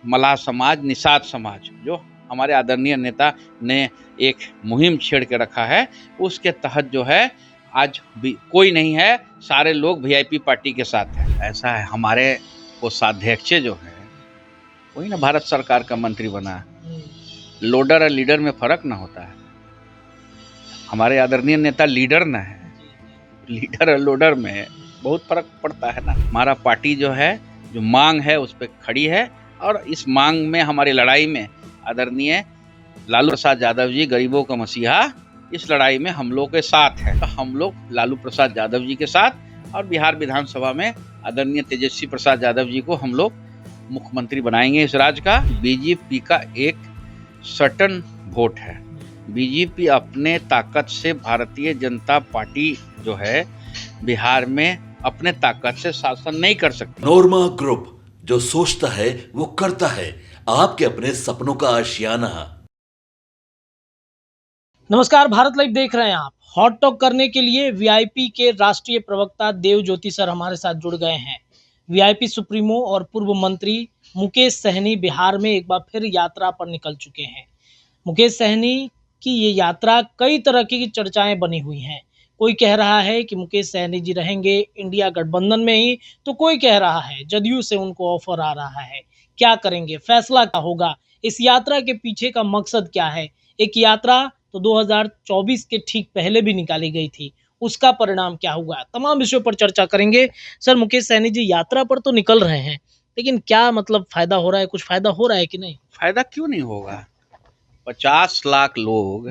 मलाह समाज, निषाद समाज, जो हमारे आदरणीय नेता ने एक मुहिम छेड़ के रखा है, उसके तहत जो है आज भी कोई नहीं है, सारे लोग वीआईपी पार्टी के साथ हैं। ऐसा है, हमारे कोषाध्यक्ष जो है वही ना भारत सरकार का मंत्री बना है। लोडर और लीडर में फर्क ना होता है। हमारे आदरणीय नेता लीडर ना है, लीडर और लोडर में बहुत फर्क पड़ता है ना। हमारा पार्टी जो है, जो मांग है उस पर खड़ी है, और इस मांग में, हमारी लड़ाई में आदरणीय लालू प्रसाद यादव जी, गरीबों का मसीहा, इस लड़ाई में हम लोग के साथ है। तो हम लोग लालू प्रसाद यादव जी के साथ, और बिहार विधानसभा में आदरणीय तेजस्वी प्रसाद यादव जी को हम लोग मुख्यमंत्री बनाएंगे इस राज्य का। बीजेपी का एक सर्टन वोट है। बीजेपी अपने ताकत से, भारतीय जनता पार्टी जो है बिहार में अपने ताकत से शासन नहीं कर सकती। नोरमा ग्रुप, जो सोचता है वो करता है, आपके अपने सपनों का आशियाना। नमस्कार, भारत लाइव देख रहे हैं आप। हॉट टॉक करने के लिए वीआईपी के राष्ट्रीय प्रवक्ता देव ज्योति सर हमारे साथ जुड़ गए हैं। वीआईपी सुप्रीमो और पूर्व मंत्री मुकेश सहनी बिहार में एक बार फिर यात्रा पर निकल चुके हैं। मुकेश सहनी की ये यात्रा कई तरह की चर्चाएं बनी हुई हैं। कोई कह रहा है कि मुकेश सहनी जी रहेंगे इंडिया गठबंधन में ही, तो कोई कह रहा है जदयू से उनको ऑफर आ रहा है। क्या करेंगे, फैसला क्या होगा, इस यात्रा के पीछे का मकसद क्या है? एक यात्रा तो 2024 के ठीक पहले भी निकाली गई थी, उसका परिणाम क्या हुआ, तमाम विषयों पर चर्चा करेंगे। सर, मुकेश सहनी जी यात्रा पर तो निकल रहे हैं, लेकिन क्या मतलब फायदा हो रहा है, कुछ फायदा हो रहा है कि नहीं? फायदा क्यों नहीं होगा? 50 लाख लोग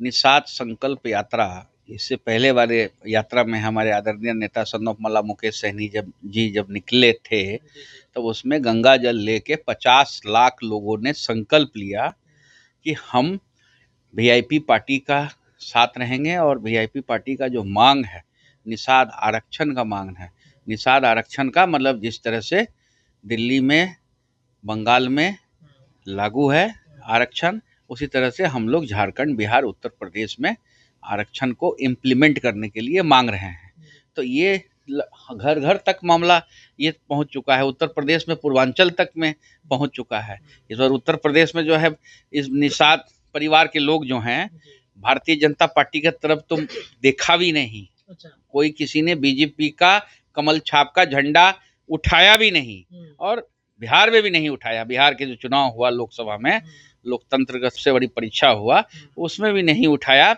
निषाद संकल्प यात्रा, इससे पहले वाले यात्रा में हमारे आदरणीय नेता सन ऑफ मल्ला मुकेश सहनी जब निकले थे, तब उसमें गंगा जल लेके 50 लाख लोगों ने संकल्प लिया कि हम वीआईपी पार्टी का साथ रहेंगे, और वीआईपी पार्टी का जो मांग है, निषाद आरक्षण का मांग है। निषाद आरक्षण का मतलब जिस तरह से दिल्ली में, बंगाल में लागू है आरक्षण, उसी तरह से हम लोग झारखंड, बिहार, उत्तर प्रदेश में आरक्षण को इम्प्लीमेंट करने के लिए मांग रहे हैं। तो ये घर घर तक मामला ये पहुंच चुका है। उत्तर प्रदेश में पूर्वांचल तक में पहुंच चुका है। इस बार उत्तर प्रदेश में जो है, इस निषाद परिवार के लोग जो हैं, भारतीय जनता पार्टी की तरफ तो देखा भी नहीं। कोई किसी ने बीजेपी का कमल छाप का झंडा उठाया भी नहीं, और बिहार में भी नहीं उठाया। बिहार के जो चुनाव हुआ लोकसभा में, लोकतंत्र का सबसे बड़ी परीक्षा हुआ, उसमें भी नहीं उठाया।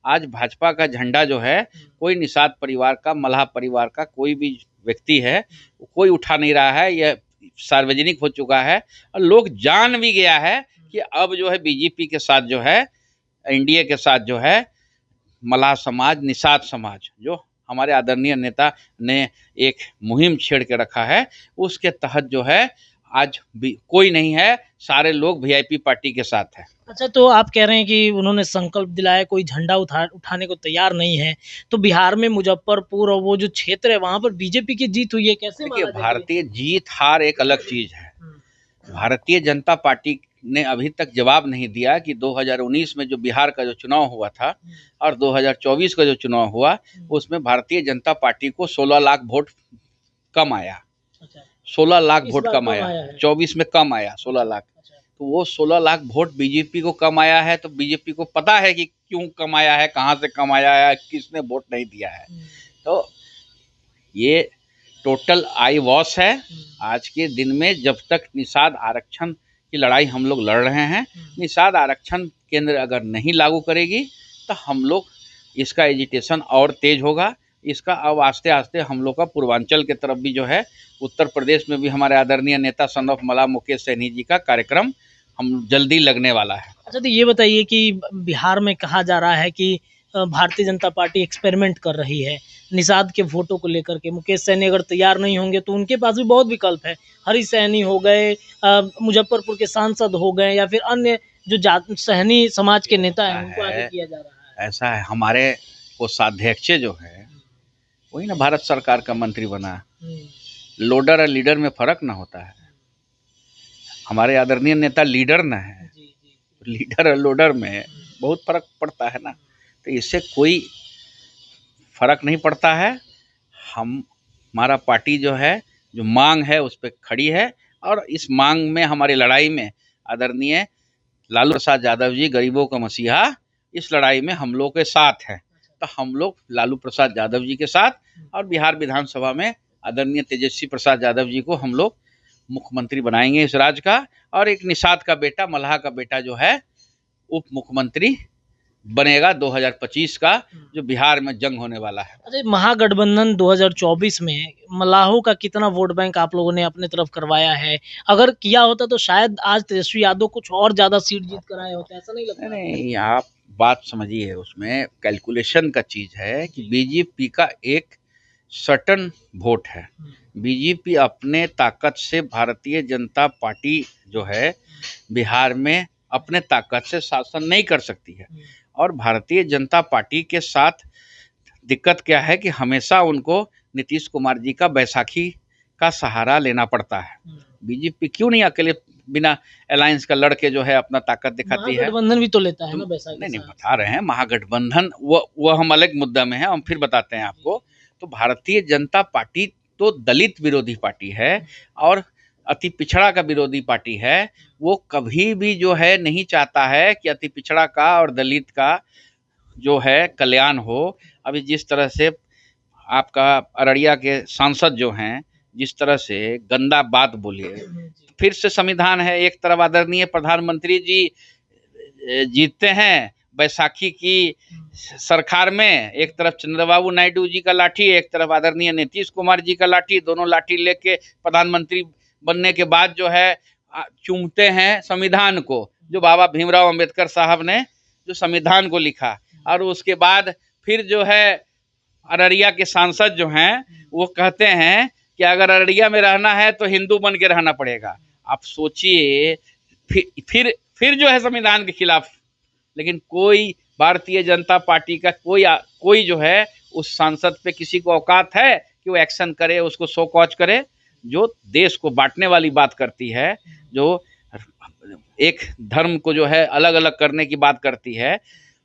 आज भाजपा का झंडा जो है, कोई निषाद परिवार का, मल्लाह परिवार का कोई भी व्यक्ति है, कोई उठा नहीं रहा है। यह सार्वजनिक हो चुका है, और लोग जान भी गया है कि अब जो है बीजेपी के साथ जो है, एनडीए के साथ जो है मल्लाह समाज, निषाद समाज, जो हमारे आदरणीय नेता ने एक मुहिम छेड़ के रखा है, उसके तहत जो है आज भी कोई नहीं है, सारे लोग वीआईपी पार्टी के साथ है। अच्छा, तो आप कह रहे हैं कि उन्होंने संकल्प दिलाया, कोई झंडा उठाने को तैयार नहीं है, तो बिहार में मुजफ्फरपुर और वो जो क्षेत्र है वहां पर बीजेपी की जीत हुई है, कैसे? देखिए, भारतीय जीत हार एक अलग चीज है। भारतीय जनता पार्टी ने अभी तक जवाब नहीं दिया कि 2019 में जो बिहार का जो चुनाव हुआ था और 2024 का जो चुनाव हुआ, उसमें भारतीय जनता पार्टी को 16 लाख वोट कम आया। 16 लाख वोट कम आया, 24 में कम आया 16 लाख। तो वो 16 लाख वोट बीजेपी को कम आया है, तो बीजेपी को पता है कि क्यों कम आया है, कहाँ से कम आया है, किसने वोट नहीं दिया है। तो ये टोटल आई वॉश है। आज के दिन में जब तक निषाद आरक्षण की लड़ाई हम लोग लड़ रहे हैं, निषाद आरक्षण केंद्र अगर नहीं लागू करेगी, तो हम लोग इसका एजिटेशन और तेज होगा। इसका अब आस्ते आस्ते हम लोग का पूर्वांचल के तरफ भी जो है, उत्तर प्रदेश में भी हमारे आदरणीय नेता सन ऑफ मल्ला मुकेश सहनी जी का कार्यक्रम हम जल्दी लगने वाला है। अच्छा, तो ये बताइए कि बिहार में कहा जा रहा है कि भारतीय जनता पार्टी एक्सपेरिमेंट कर रही है निषाद के वोटों को लेकर के। मुकेश सहनी अगर तैयार नहीं होंगे तो उनके पास भी बहुत विकल्प है। हरी सहनी हो गए, मुजफ्फरपुर के सांसद हो गए, या फिर अन्य जो सहनी समाज के नेता हैं उनको आगे किया जा रहा है। ऐसा है, हमारे कोषाध्यक्ष जो है वही ना भारत सरकार का मंत्री बना है। लोडर और लीडर में फर्क ना होता है। हमारे आदरणीय नेता लीडर ना है, लीडर और लोडर में बहुत फर्क पड़ता है ना। तो इससे कोई फर्क नहीं पड़ता है। हमारा पार्टी जो है, जो मांग है उस पर खड़ी है, और इस मांग में, हमारी लड़ाई में आदरणीय लालू प्रसाद यादव जी, गरीबों का मसीहा, इस लड़ाई में हम लोग के साथ हैं। तो हम लोग लालू प्रसाद यादव जी के साथ, और बिहार विधानसभा में आदरणीय तेजस्वी प्रसाद यादव जी को हम लोग मुख्यमंत्री बनाएंगे इस राज्य का, और एक निषाद का बेटा, मल्लाह का बेटा जो है उप मुख्यमंत्री बनेगा 2025 का, जो बिहार में जंग होने वाला है। अरे महागठबंधन 2024 में मल्लाहों का कितना वोट बैंक आप लोगों ने अपने तरफ करवाया है? अगर किया होता तो शायद आज तेजस्वी यादव कुछ और ज्यादा सीट जीत कर आए होते, ऐसा नहीं लगता? नहीं, आप बात समझिए, उसमें कैलकुलेशन का चीज है कि बीजेपी का एक सर्टन वोट है। बीजेपी अपने ताकत से, भारतीय जनता पार्टी जो है बिहार में अपने ताकत से शासन नहीं कर सकती है, और भारतीय जनता पार्टी के साथ दिक्कत क्या है कि हमेशा उनको नीतीश कुमार जी का बैसाखी का सहारा लेना पड़ता है। बीजेपी क्यों नहीं अकेले बिना अलायंस का लड़के जो है अपना ताकत दिखाती है? महागठबंधन भी तो लेता है ना बैसाखी नहीं, साथ। बता रहे हैं महागठबंधन, वो हम अलग मुद्दा में है, हम फिर बताते हैं आपको। तो भारतीय जनता पार्टी तो दलित विरोधी पार्टी है और अति पिछड़ा का विरोधी पार्टी है। वो कभी भी जो है नहीं चाहता है कि अति पिछड़ा का और दलित का जो है कल्याण हो। अभी जिस तरह से आपका अररिया के सांसद जो हैं, जिस तरह से गंदा बात बोले, फिर से संविधान है, एक तरफ आदरणीय प्रधानमंत्री जी जीतते हैं बैसाखी की सरकार में, एक तरफ चंद्रबाबू नायडू जी का लाठी, एक तरफ आदरणीय नीतीश कुमार जी का लाठी, दोनों लाठी लेके प्रधानमंत्री बनने के बाद जो है चूमते हैं संविधान को, जो बाबा भीमराव अंबेडकर साहब ने जो संविधान को लिखा। और उसके बाद फिर जो है अररिया के सांसद जो हैं वो कहते हैं कि अगर अररिया में रहना है तो हिंदू बन के रहना पड़ेगा। आप सोचिए, फिर जो है संविधान के खिलाफ। लेकिन कोई भारतीय जनता पार्टी का कोई जो है उस सांसद पे किसी को औकात है कि वो एक्शन करे, उसको शो कॉज करे, जो देश को बांटने वाली बात करती है, जो एक धर्म को जो है अलग अलग करने की बात करती है,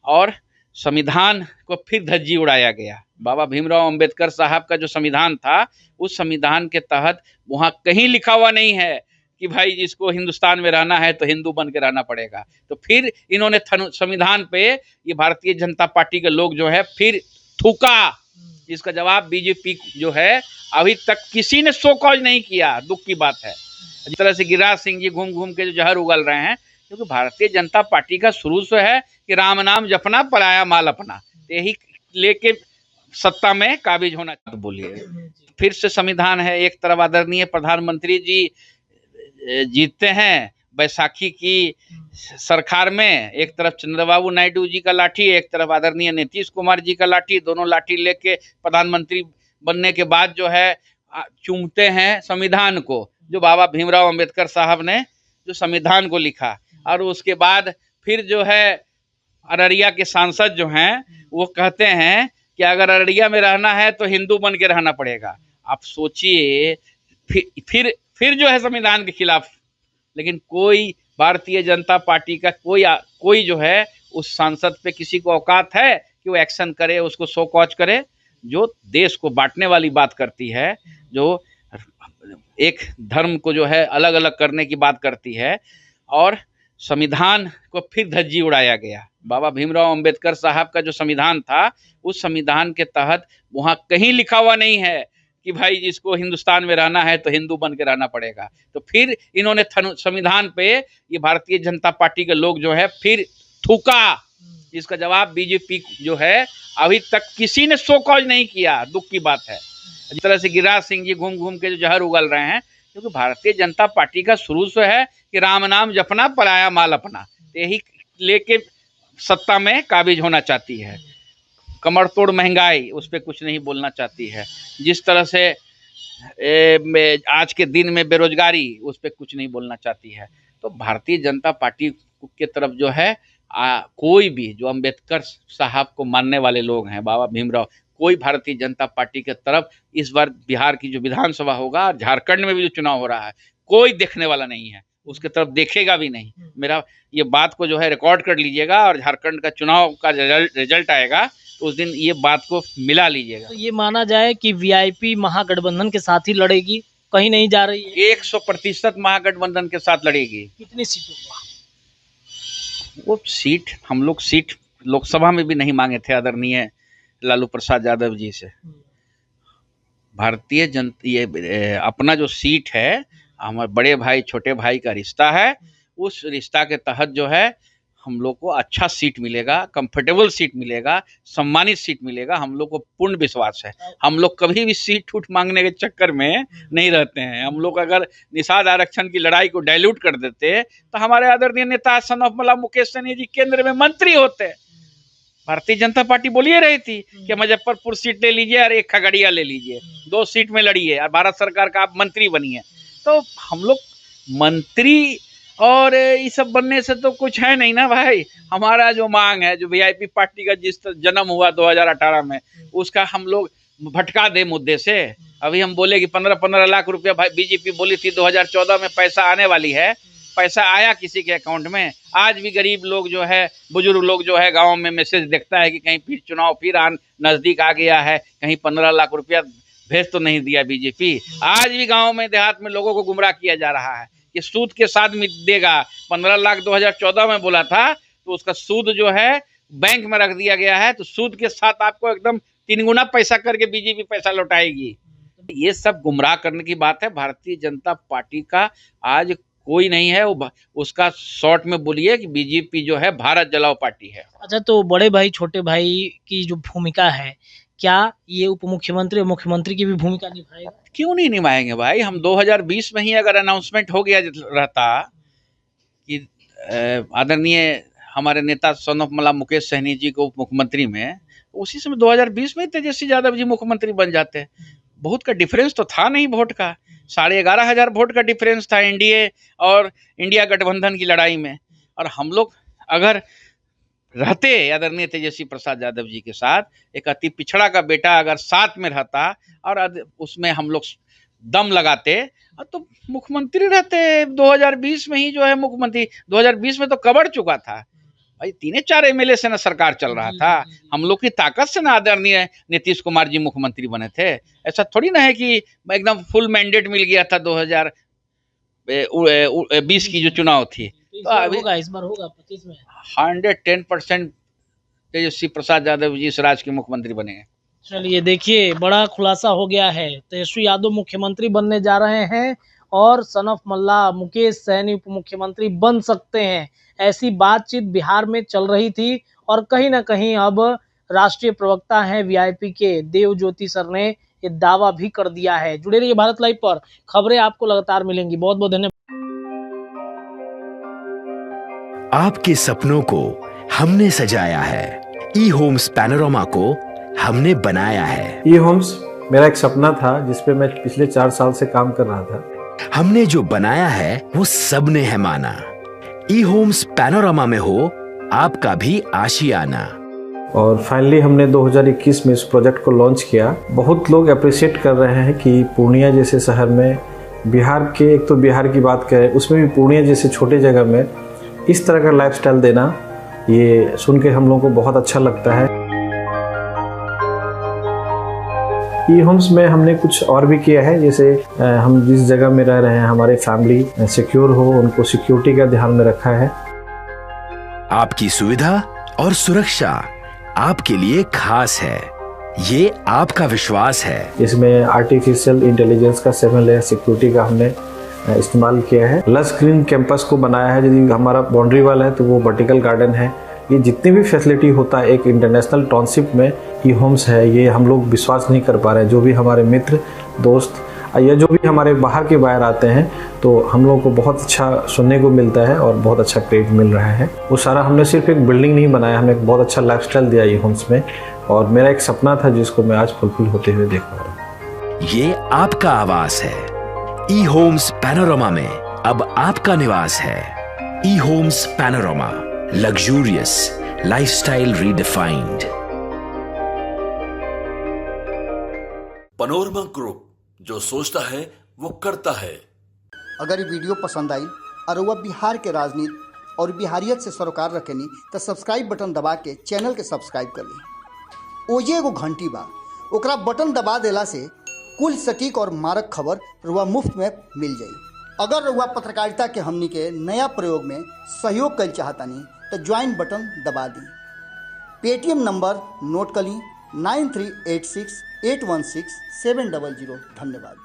और संविधान को फिर धज्जी उड़ाया गया। बाबा भीमराव अंबेडकर साहब का जो संविधान था, उस संविधान के तहत वहाँ कहीं लिखा हुआ नहीं है कि भाई जिसको हिंदुस्तान में रहना है तो हिंदू बन के रहना पड़ेगा। तो फिर इन्होंने संविधान पे ये भारतीय जनता पार्टी के लोग जो है फिर थूका। इसका जवाब बीजेपी जो है अभी तक किसी ने शो कॉज नहीं किया। दुख की बात है। जिस तरह से गिरिराज सिंह जी घूम घूम के जो जहर उगल रहे हैं, क्योंकि भारतीय जनता पार्टी का शुरू से है कि राम नाम जपना, पराया माल अपना, यही लेके सत्ता में काबिज होना। तो बोलिए, फिर से संविधान है, एक तरफ आदरणीय प्रधानमंत्री जी जीतते हैं बैसाखी की सरकार में, एक तरफ चंद्रबाबू नायडू जी का लाठी, एक तरफ आदरणीय नीतीश कुमार जी का लाठी, दोनों लाठी लेके प्रधानमंत्री बनने के बाद जो है चूमते हैं संविधान को, जो बाबा भीमराव अंबेडकर साहब ने जो संविधान को लिखा। और उसके बाद फिर जो है अररिया के सांसद जो हैं वो कहते हैं कि अगर अररिया में रहना है तो हिंदू बन के रहना पड़ेगा। आप सोचिए, फिर जो है संविधान के खिलाफ। लेकिन कोई भारतीय जनता पार्टी का कोई जो है उस सांसद पे किसी को औकात है कि वो एक्शन करे, उसको शो कॉज करे, जो देश को बांटने वाली बात करती है, जो एक धर्म को जो है अलग अलग करने की बात करती है, और संविधान को फिर धज्जी उड़ाया गया। बाबा भीमराव अंबेडकर साहब का जो संविधान था, उस संविधान के तहत वहाँ कहीं लिखा हुआ नहीं है कि भाई जिसको हिंदुस्तान में रहना है तो हिंदू बन के रहना पड़ेगा। तो फिर इन्होंने संविधान पे ये भारतीय जनता पार्टी के लोग जो है फिर थूका। इसका जवाब बीजेपी जो है अभी तक किसी ने शो कॉज नहीं किया। दुख की बात है। जिस तरह से गिरिराज सिंह जी घूम घूम के जो जहर उगल रहे हैं, क्योंकि भारतीय जनता पार्टी का शुरू से है कि राम नाम जपना, पराया माल अपना, यही लेके सत्ता में काबिज होना चाहती है। कमर तोड़ महंगाई, उस पर कुछ नहीं बोलना चाहती है। जिस तरह से आज के दिन में बेरोजगारी, उस पर कुछ नहीं बोलना चाहती है। तो भारतीय जनता पार्टी के तरफ जो है कोई भी जो अंबेडकर साहब को मानने वाले लोग हैं, बाबा भीमराव, कोई भारतीय जनता पार्टी के तरफ इस बार बिहार की जो विधानसभा होगा, झारखंड में भी जो चुनाव हो रहा है, कोई देखने वाला नहीं है, उसके तरफ देखेगा भी नहीं। मेरा ये बात को जो है रिकॉर्ड कर लीजिएगा, और झारखंड का चुनाव का रिजल्ट आएगा तो उस दिन ये बात को मिला लीजिएगा। तो ये माना जाए कि वीआईपी महागठबंधन के साथ ही लड़ेगी कहीं नहीं जा रही है। 100% महागठबंधन के साथ लड़ेगी। कितनी सीटों पर? वो सीट हम लोग सीट लोकसभा में भी नहीं मांगे थे आदरणीय लालू प्रसाद यादव जी से। भारतीय जनता ये अपना जो सीट है, हमारे बड़े भाई छोटे भाई का रिश्ता है, उस रिश्ता के तहत जो है हम लोग को अच्छा सीट मिलेगा, कंफर्टेबल सीट मिलेगा, सम्मानित सीट मिलेगा। हम लोग को पूर्ण विश्वास है। हम लोग कभी भी सीट उठ मांगने के चक्कर में नहीं रहते हैं। हम लोग अगर निषाद आरक्षण की लड़ाई को डाइल्यूट कर देते तो हमारे आदरणीय नेता सन ऑफ मला मुकेश सहनी जी केंद्र में मंत्री होते। भारतीय जनता पार्टी बोलिए रही थी कि मुजफ्फरपुर सीट ले लीजिए और एक खगड़िया ले लीजिए, 2 सीट में लड़िए और भारत सरकार का आप मंत्री बनिए। तो हम लोग मंत्री और ये सब बनने से तो कुछ है नहीं ना भाई। हमारा जो मांग है, जो वीआईपी पार्टी का जिस जन्म हुआ 2018 में, उसका हम लोग भटका दे मुद्दे से। अभी हम बोले कि 15-15 लाख रुपया भाई बीजेपी बोली थी 2014 में पैसा आने वाली है, पैसा आया किसी के अकाउंट में? आज भी गरीब लोग जो है, बुजुर्ग लोग जो है, गांव में मैसेज देखता है कि कहीं फिर चुनाव फिर नजदीक आ गया है, कहीं 15 लाख रुपया भेज तो नहीं दिया बीजेपी। आज भी गांव में देहात में लोगों को गुमराह किया जा रहा है कि सूद के साथ में देगा। 15 लाख 2014 में बोला था, तो उसका सूद जो है बैंक में रख दिया गया है, तो सूद के साथ आपको एकदम 3 गुना पैसा करके बीजेपी पैसा लौटाएगी। ये सब गुमराह करने की बात है। भारतीय जनता पार्टी का आज कोई नहीं है, वो उसका शॉर्ट में बोलिए कि बीजेपी जो है भारत जलाओ पार्टी है। अच्छा, तो बड़े भाई छोटे भाई की जो भूमिका है, क्या ये उप मुख्यमंत्री और मुख्यमंत्री की भी भूमिका निभाएगा? क्यों नहीं निभाएंगे भाई। हम 2020 में ही अगर अनाउंसमेंट हो गया रहता कि आदरणीय हमारे नेता सन ऑफ मला मुकेश सहनी जी को उप मुख्यमंत्री में, उसी समय 2020 में तेजस्वी यादव जी मुख्यमंत्री बन जाते। बहुत का डिफरेंस तो था नहीं वोट का, 11,500 वोट का डिफरेंस था एनडीए और इंडिया गठबंधन की लड़ाई में। और हम लोग अगर रहते आदरणीय तेजस्वी प्रसाद यादव जी के साथ, एक अति पिछड़ा का बेटा अगर साथ में रहता और उसमें हम लोग दम लगाते तो मुख्यमंत्री रहते। 2020 में ही जो है मुख्यमंत्री, 2020 में तो कबर चुका था भाई। 3-4 एमएलए से ना सरकार चल रहा था। हम लोग की ताकत से ना आदरणीय नीतीश कुमार जी मुख्यमंत्री बने थे। ऐसा थोड़ी ना है कि एकदम फुल मैंडेट मिल गया था 2020 की जो चुनाव थी। तो अभी इस बार होगा 25 में 110% तेजस्वी प्रसाद यादव जी इस राज्य के मुख्यमंत्री बनेंगे। चलिए देखिए, बड़ा खुलासा हो गया है। तेजस्वी यादव मुख्यमंत्री बनने जा रहे हैं और सन ऑफ मल्ला मुकेश सहनी उप मुख्यमंत्री बन सकते हैं, ऐसी बातचीत बिहार में चल रही थी। और कहीं ना कहीं अब राष्ट्रीय प्रवक्ता हैं वीआईपी के देव ज्योति सर ने ये दावा भी कर दिया है। जुड़े रहिए भारत लाइव पर, खबरें आपको लगातार मिलेंगी। बहुत बहुत धन्यवाद। आपके सपनों को हमने सजाया है, ई होम्स पैनोरमा को हमने बनाया है। ई होम्स मेरा एक सपना था जिस पे मैं पिछले 4 साल से काम कर रहा था। हमने जो बनाया है वो सबने है माना। ई होम्स पैनोरमा में हो आपका भी आशियाना। और फाइनली हमने 2021 में इस प्रोजेक्ट को लॉन्च किया। बहुत लोग अप्रिशिएट कर रहे हैं कि पूर्णिया जैसे शहर में, बिहार के, एक तो बिहार की बात करें उसमें भी पूर्णिया जैसे छोटे जगह में इस तरह का लाइफस्टाइल देना, ये सुन के हम लोगों को बहुत अच्छा लगता है। ई होम्स में हमने कुछ और भी किया है, जैसे हम जिस जगह में रह रहे हैं हमारे फैमिली सिक्योर हो, उनको सिक्योरिटी का ध्यान में रखा है। आपकी सुविधा और सुरक्षा आपके लिए खास है, ये आपका विश्वास है। इसमें आर्टिफिशियल इंटेलिजेंस का 7 लेयर सिक्योरिटी का हमने इस्तेमाल किया है। लस ग्रीन कैंपस को बनाया है। यदि हमारा बाउंड्री वाल है तो वो वर्टिकल गार्डन है। ये जितनी भी फैसिलिटी होता है एक इंटरनेशनल टाउनशिप में, ई होम्स है, ये हम लोग विश्वास नहीं कर पा रहे हैं। जो भी हमारे मित्र दोस्त या जो भी हमारे बाहर के बाहर आते हैं तो हम लोगों को बहुत अच्छा सुनने को मिलता है और बहुत अच्छा क्रेडिट मिल रहा है। वो सारा हमने सिर्फ एक बिल्डिंग नहीं बनाया, हमने एक बहुत अच्छा लाइफस्टाइल दिया ई होम्स में। और मेरा एक सपना था जिसको मैं आज फुलफिल होते हुए देख पा रहा हूँ। ये आपका आवास है। ई होम्स पैनोरमा में अब आपका निवास है। E Homes Panorama, luxurious lifestyle redefined. Panorama group, जो सोचता है वो करता है। अगर ये वीडियो पसंद आई और वह बिहार के राजनीति और बिहारियत से सरोकार रखेनी तो सब्सक्राइब बटन दबा के चैनल के सब्सक्राइब कर ली। ओजे एगो घंटी बा, ओकरा बटन दबा देला से कुल सटीक और मारक खबर रुआ मुफ्त में मिल जाई। अगर रुआ पत्रकारिता के हमनी के नया प्रयोग में सहयोग कर चाहतानी तो ज्वाइन बटन दबा दी। पेटीएम नंबर नोट कर ली 9386816700। धन्यवाद।